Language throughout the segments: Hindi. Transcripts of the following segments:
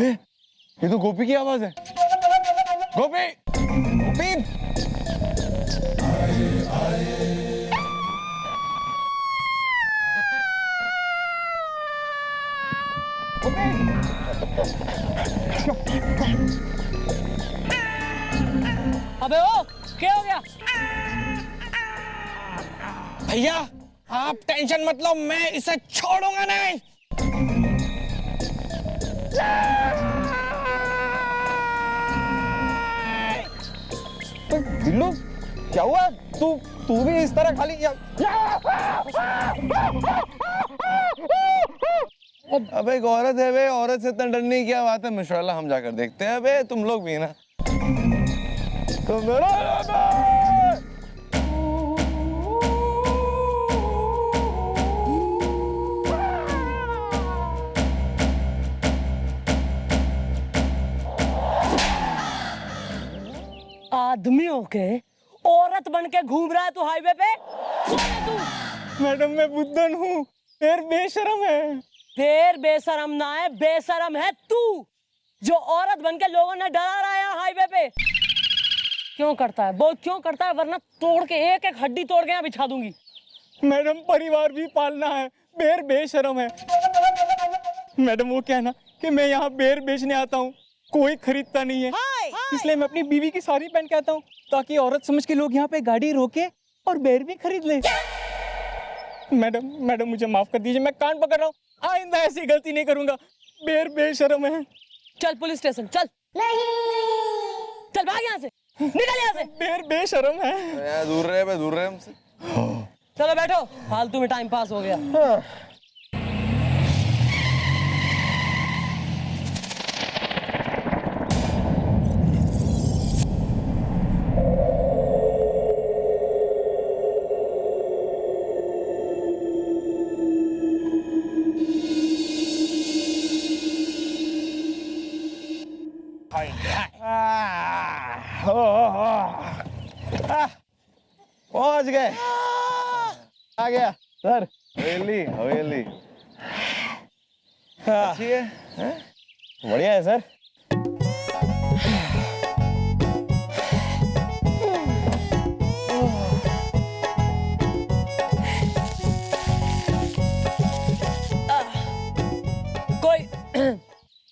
अबे ये तो गोपी की आवाज है। गोपी गोपी अबे ओ क्या हो गया? भैया आप टेंशन मत लो, मैं इसे छोड़ूंगा नहीं। दिल्लू क्या हुआ? तू भी इस तरह खाली अबे एक औरत है बे, औरत से इतना डरने की क्या बात है? माशाल्लाह हम जाकर देखते हैं। बे तुम लोग भी ना तो आदमी होके औरत बन के घूम रहा है तू हाईवे पे? कौन है तू? मैडम मैं बुद्धन हूँ, फिर बेशरम है। फिर बेशरम ना है, बेशरम है तू जो औरत बन के लोगों ने डरा रहा है हाईवे पे। क्यों करता है वो, क्यों करता है? वरना तोड़ के एक एक हड्डी तोड़ के यहाँ बिछा दूंगी। मैडम परिवार भी पालना है, बेर बेशरम है। मैडम वो क्या है ना कि मैं यहाँ बेर बेचने आता हूँ, कोई खरीदता नहीं है, इसलिए मैं अपनी बीवी की साड़ी पहन के आता हूँ ताकि औरत समझ के लोग यहाँ पे गाड़ी रोके और बेर भी खरीद ले। मैडम मुझे माफ कर दीजिए, मैं कान पकड़ रहा हूँ, आइंदा ऐसी गलती नहीं करूंगा। बेर बेशरम है। चल पुलिस स्टेशन चल। चल भाग यहाँ से, निकल यहाँ से। बेर बेशरम है। दूर रहे हमसे। चलो बैठो, फालतू में टाइम पास हो गया। पहुंच गए, आ गया सर। हवेली हवेली अच्छी है, बढ़िया है सर।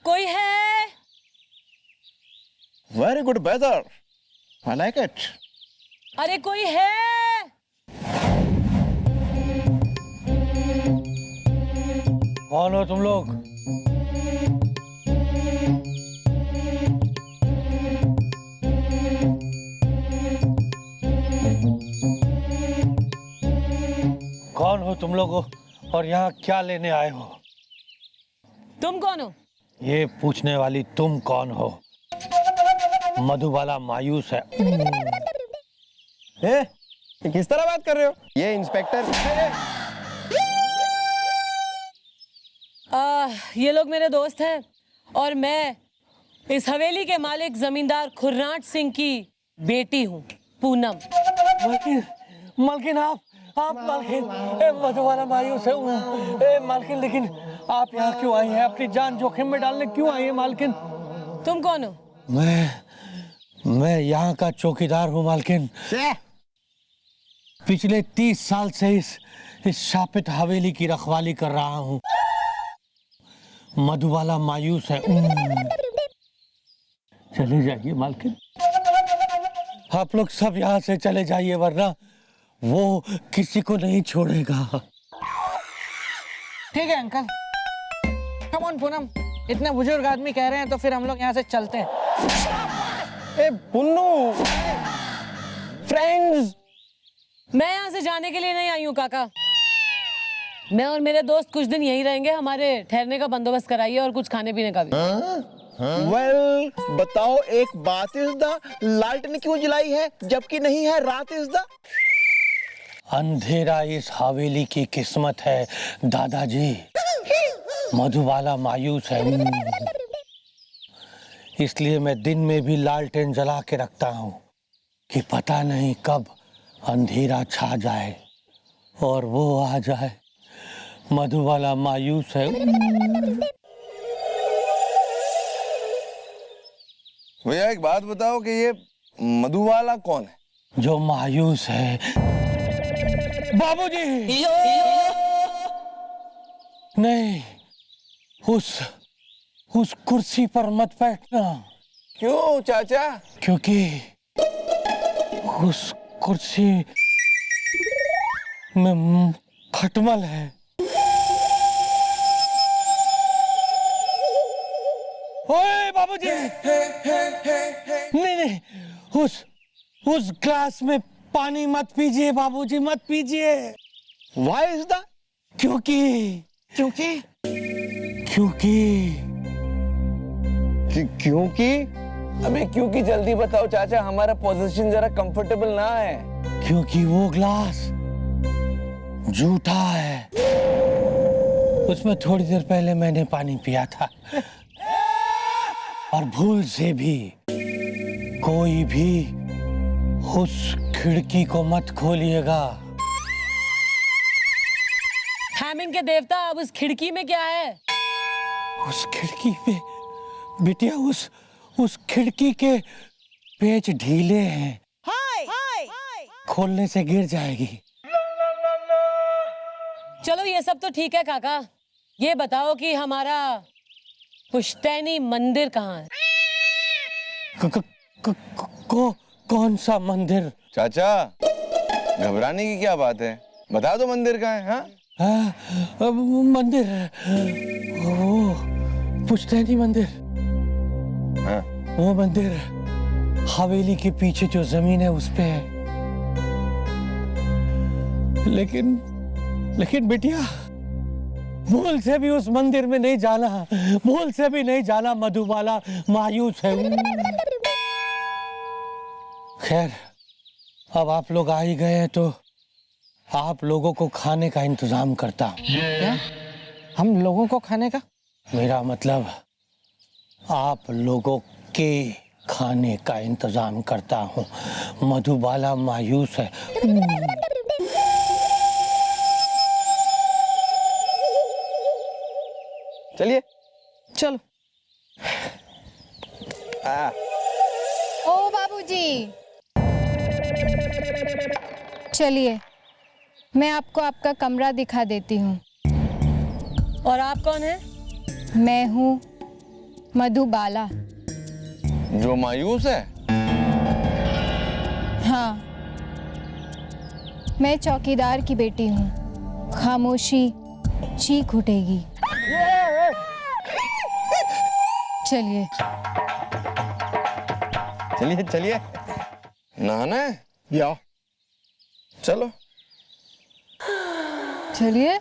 कोई है? Very good weather, I like it. अरे कोई है? कौन हो तुम लोग? कौन हो तुम लोग और यहाँ क्या लेने आए हो? तुम कौन हो? ये पूछने वाली तुम कौन हो? मधुबाला मायूस है। ये किस तरह बात कर रहे हो? ये इंस्पेक्टर। ये लोग मेरे दोस्त हैं और मैं इस हवेली के मालिक जमींदार खुर्राट सिंह की बेटी हूँ, पूनम। मालकिन आप मालकिन मधुबाला मायूस है। मालकिन लेकिन आप यहाँ क्यों आई हैं? अपनी जान जोखिम में डालने क्यों आई हैं मालकिन? तुम कौन हो? मैं यहाँ का चौकीदार हूँ मालकिन। पिछले 30 साल से इस शापित हवेली की रखवाली कर रहा हूँ। मधुबाला मायूस है। चले जाइए मालकिन, आप लोग सब यहाँ से चले जाइए वरना वो किसी को नहीं छोड़ेगा। ठीक है अंकल, कम ऑन पूनम, इतने बुजुर्ग आदमी कह रहे हैं तो फिर हम लोग यहाँ से चलते हैं। ए पुन्नू, फ्रेंड्स। मैं यहाँ से जाने के लिए नहीं आई हूँ काका। मैं और मेरे दोस्त कुछ दिन यहीं रहेंगे, हमारे ठहरने का बंदोबस्त कराइए और कुछ खाने पीने का भी। वेल, बताओ एक बात इज द लाइट क्यों जलाई है जबकि नहीं है रात इज द? अंधेरा इस हवेली की किस्मत है दादाजी। मधुबाला मायूस है, इसलिए मैं दिन में भी लालटेन जला के रखता हूँ कि पता नहीं कब अंधेरा छा जाए और वो आ जाए। मधुबाला मायूस है। भैया एक बात बताओ कि ये मधुबाला कौन है? जो मायूस है। बाबूजी नहीं, उस कुर्सी पर मत बैठना। क्यों चाचा? क्योंकि उस कुर्सी में खटमल है। ओए बाबूजी, नहीं, उस ग्लास में पानी मत पीजिए बाबूजी, मत पीजिए। Why is that? क्योंकि अबे क्योंकि जल्दी बताओ चाचा, हमारा पोजीशन जरा कंफर्टेबल ना है। क्योंकि वो ग्लास झूठा है। उसमें थोड़ी देर पहले मैंने पानी पिया था और भूल से भी कोई भी उस खिड़की को मत खोलिएगा। हैमिंग के देवता, अब उस खिड़की में क्या है? उस खिड़की पे बिटिया, उस खिड़की के पेच ढीले हैं। खोलने से गिर जाएगी। चलो ये सब तो ठीक है काका, ये बताओ कि हमारा पुश्तैनी मंदिर कहाँ है? कौन सा मंदिर? चाचा घबराने की क्या बात है, बता दो मंदिर कहाँ है। हाँ मंदिर, वो पुश्तैनी मंदिर। हाँ। वो मंदिर हवेली के पीछे जो जमीन है उस पे है। लेकिन बिटिया, भूल से भी उस मंदिर में नहीं जाना, भूल से भी नहीं जाना। मधुबाला मायूस है। खैर, अब आप लोग आ ही गए हैं तो आप लोगों को खाने का इंतजाम करता हूँ। क्या? हम लोगों को खाने का? मेरा मतलब आप लोगों के खाने का इंतजाम करता हूँ। मधुबाला मायूस है। चलिए चलो। ओ बाबूजी, चलिए मैं आपको आपका कमरा दिखा देती हूँ। और आप कौन है? मैं हूँ मधुबाला। जो मायूस है? हाँ, मैं चौकीदार की बेटी हूँ। खामोशी चीख उठेगी। चलिए चलिए चलिए, नहाना है? या चलो चलिए।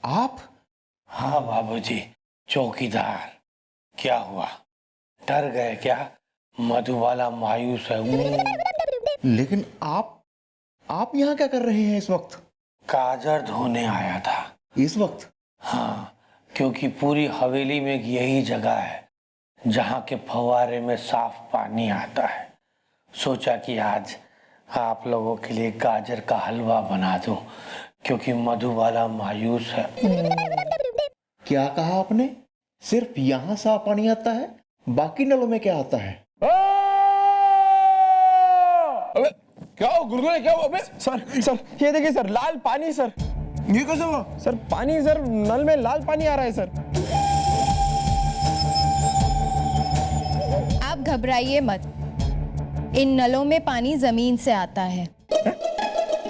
आप? हाँ बाबूजी, चौकीदार। क्या हुआ, डर गए क्या? मधुबाला मायूस है। लेकिन आप यहाँ क्या कर रहे हैं इस वक्त? गाजर धोने आया था। इस वक्त? हाँ, क्योंकि पूरी हवेली में यही जगह है जहाँ के फव्वारे में साफ पानी आता है। सोचा कि आज आप लोगों के लिए गाजर का हलवा बना दूं, क्योंकि मधुबाला मायूस है। क्या कहा आपने? सिर्फ यहाँ साफ पानी आता है, बाकी नलों में क्या आता है? अबे क्या हो गुरगुरे, क्या हो? अबे सर ये देखिए सर, लाल पानी सर। ये कैसे हुआ? सर पानी सर, नल में लाल पानी आ रहा है सर। आप घबराइए मत, इन नलों में पानी जमीन से आता है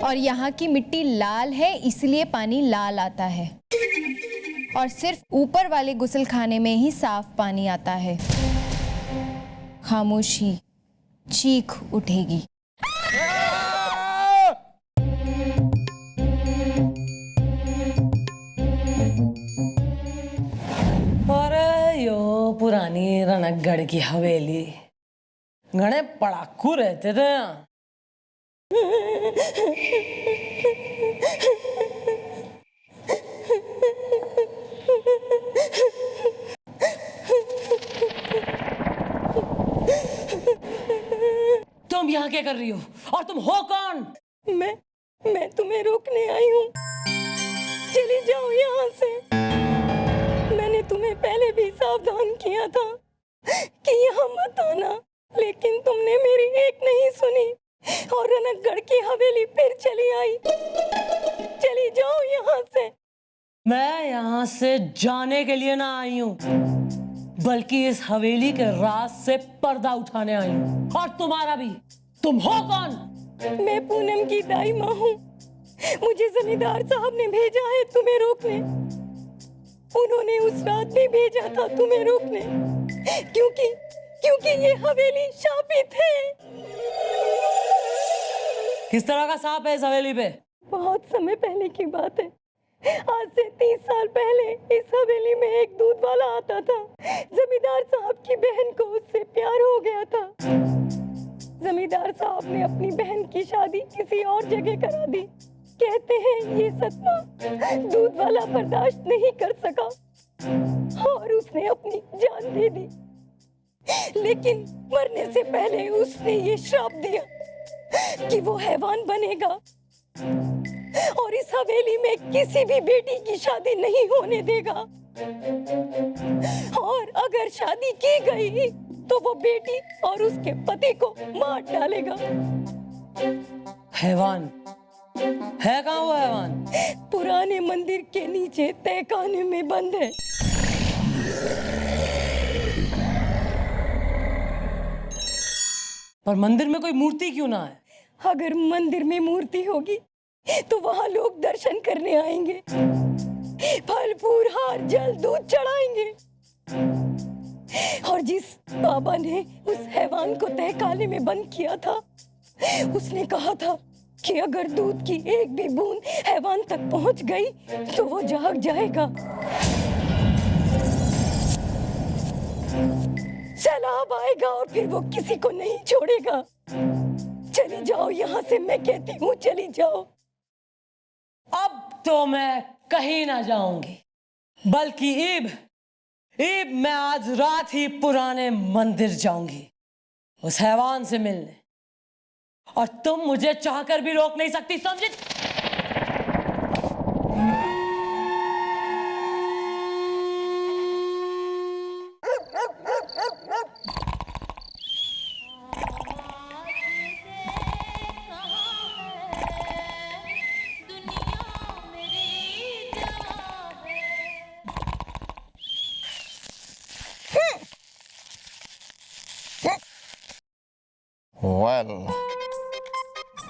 और यहाँ की मिट्टी लाल है, इसलिए पानी लाल आता है। और सिर्फ ऊपर वाले गुसलखाने में ही साफ पानी आता है। खामोशी चीख उठेगी। पुरानी रणकगढ़ की हवेली, घने पड़ाकू रहते थे यहाँ। तुम यहाँ क्या कर रही हो और तुम हो कौन? मैं तुम्हें रोकने आई हूँ, चली जाओ यहाँ से। मैंने तुम्हें पहले भी सावधान किया था कि यहाँ मत आना, लेकिन तुमने मेरी एक नहीं सुनी और रणकगढ़ की हवेली फिर चली आई। चली जाओ यहाँ से। मैं यहाँ से जाने के लिए ना आई हूँ, बल्कि इस हवेली के राज से पर्दा उठाने आई हूँ। और तुम्हारा भी। तुम हो कौन? मैं पूनम की दाई माँ हूँ। मुझे जमींदार साहब ने भेजा है तुम्हें रोकने। उन्होंने उस रात भी भेजा था तुम्हें रोकने, क्योंकि ये हवेली शापित है। किस तरह का सांप है इस हवेली पे? बहुत समय पहले की बात है। आज से 30 साल पहले इस हवेली में एक दूध वाला आता था। जमींदार साहब की बहन को उससे प्यार हो गया था। जमींदार साहब ने अपनी बहन की शादी किसी और जगह करा दी। कहते हैं ये सदमा दूध वाला बर्दाश्त नहीं कर सका और उसने अपनी जान दे दी। लेकिन मरने से पहले उसने ये श्राप दिया कि वो हैवान बनेगा और इस हवेली में किसी भी बेटी की शादी नहीं होने देगा। और अगर शादी की गई तो वो बेटी और उसके पति को मार डालेगा। हैवान है कहाँ वो हैवान? पुराने मंदिर के नीचे तहखाने में बंद है। पर मंदिर में कोई मूर्ति क्यों ना है? अगर मंदिर में मूर्ति होगी तो वहाँ लोग दर्शन करने आएंगे, फल फूल हार जल दूध चढ़ाएंगे। और जिस बाबा ने उस हैवान को तहखाने में बंद किया था, उसने कहा था कि अगर दूध की एक भी बूंद हैवान तक पहुंच गई तो वो जाग जाएगा। सैलाब आएगा और फिर वो किसी को नहीं छोड़ेगा। चली जाओ यहाँ से, मैं कहती हूँ चली जाओ। अब तो मैं कहीं ना जाऊंगी, बल्कि इब मैं आज रात ही पुराने मंदिर जाऊंगी उस हैवान से मिलने। और तुम मुझे चाहकर भी रोक नहीं सकती, समझी?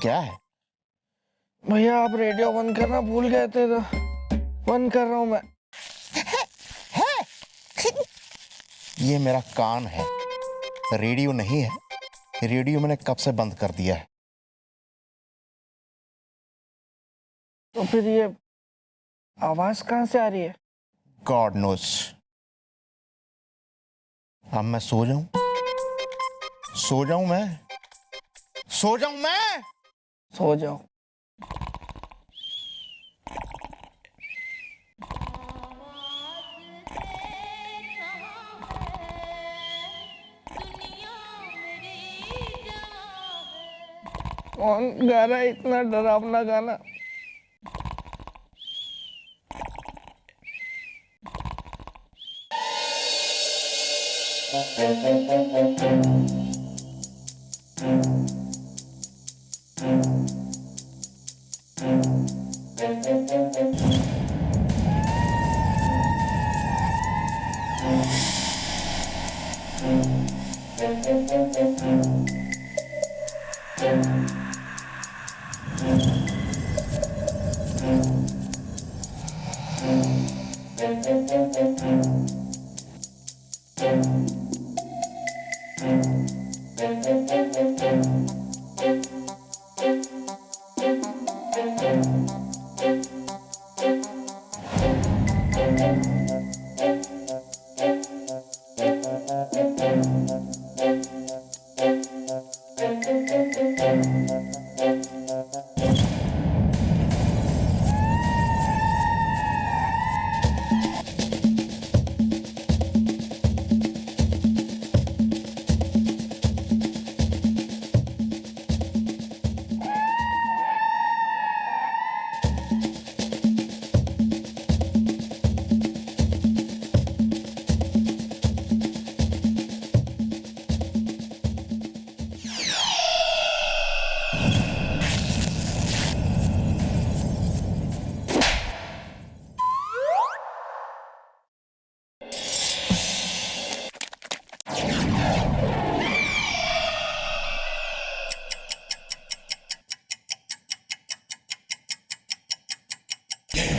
क्या है भैया? आप रेडियो बंद करना भूल गए थे तो बंद कर रहा हूं मैं। ये मेरा कान है, रेडियो नहीं है। रेडियो मैंने कब से बंद कर दिया है। तो फिर ये आवाज कहां से आ रही है? God knows. अब मैं सो जाऊं मैं? सो जाओ। कौन गा रहा है इतना डरावना गाना?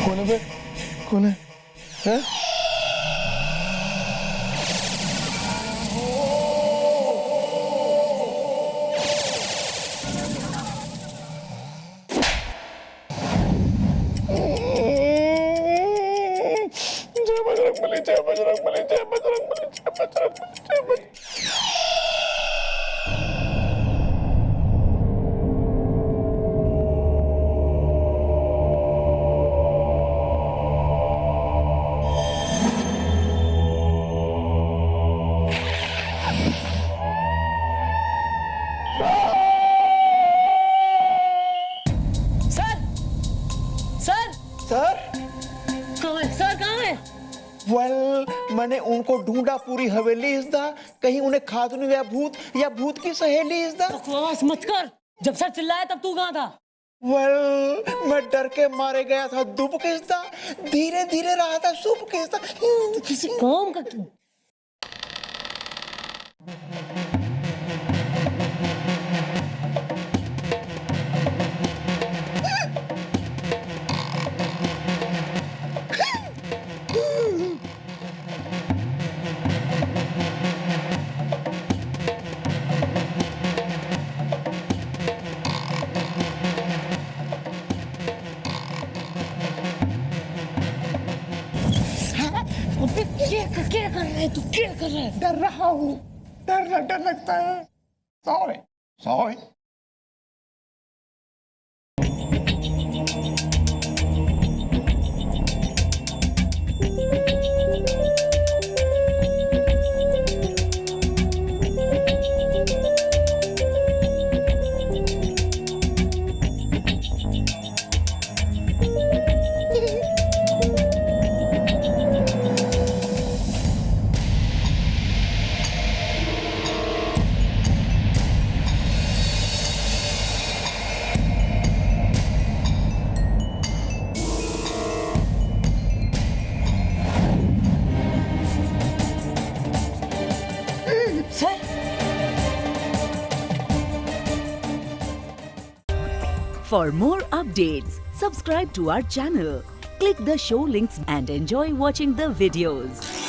कौन है बे? कौन है? हैं? जय बजरंगबली, जय बजरंगबली, जय बजरंगबली, जय बजरंगबली, जय बजरंगबली। सर सर कहाँ है? सर कहाँ है? वेल मैंने उनको ढूंढा पूरी हवेली इज़दा, कहीं उन्हें खातून या भूत की सहेली इज़दा। बकवास मत कर। जब सर चिल्लाया तब तू कहाँ था? वेल मैं डर के मारे गया था दुब किसदा, धीरे धीरे रहा था सुब किसदा। किसी काम का क्या कर रहा है तू? क्या कर रहा है? डर रहा हूँ, डर लगता है। Sorry sorry. For more updates, subscribe to our channel, click the show links and enjoy watching the videos.